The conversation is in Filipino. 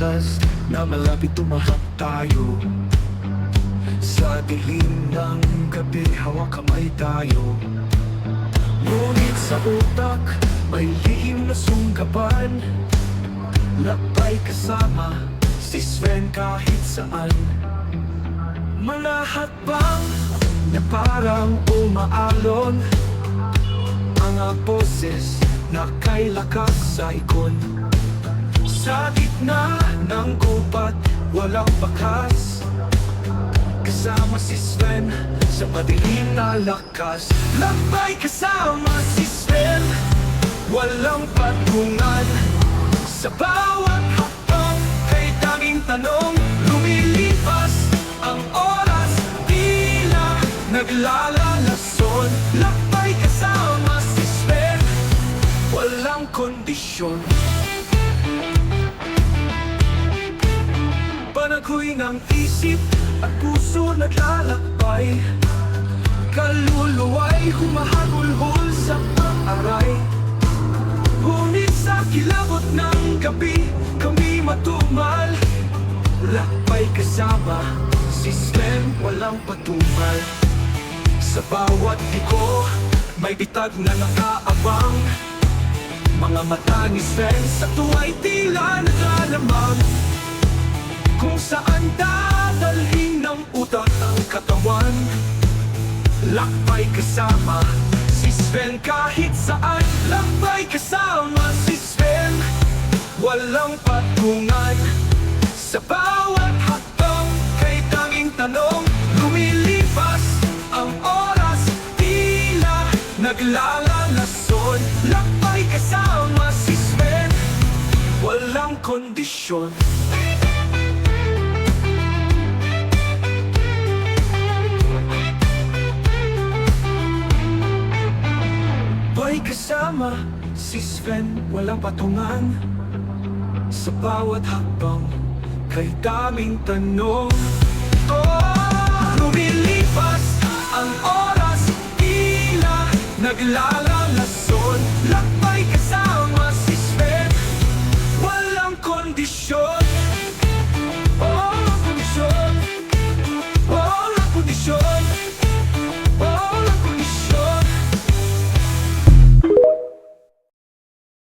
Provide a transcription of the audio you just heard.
landas na malapit tumahak tayo. Sa dilim ng gabi, hawak kamay tayo. Ngunit sa utak, may lihim na sunggaban. Lakbay kasama si Sven kahit saan. Mga hakbang na parang umaalon, mga boses na kay lakas sa ikon. Sa gitna ng gubat, walang bakas. Kasama si Sven sa madilim na lakas. Lakbay kasama si Sven, walang patungan. Sa bawat hakbang kay tanging tanong, lumilipas ang oras, tila naglalalason. Lakbay kasama si Sven, walang kondisyon. Panagoy ng isip at puso naglalakbay. Kaluluwa'y humahagulhol sa pang-aray. Ngunit sa kilabot ng gabi, kami matumal. Lakbay kasama si Sven, walang patungal. Sa bawat liko, may bitag na nakaabang. Mga mata ni Sven sa tuwa'y tila nagalamang. Kung saan dadalhin ng utak ang katawan. Lakbay kasama si Sven kahit saan. Lakbay kasama si Sven, walang patungan. Sa bawat hakbang kay tanging tanong, lumilipas ang oras, tila naglalalason. Lakbay kasama si Sven, walang kondisyon. Lakbay kasama si Sven, walang patungan. Sa bawat hakbang kay daming tanong. Lumilipas ang oras, tila naglalalason. Lakbay kasama si Sven, walang kondisyon.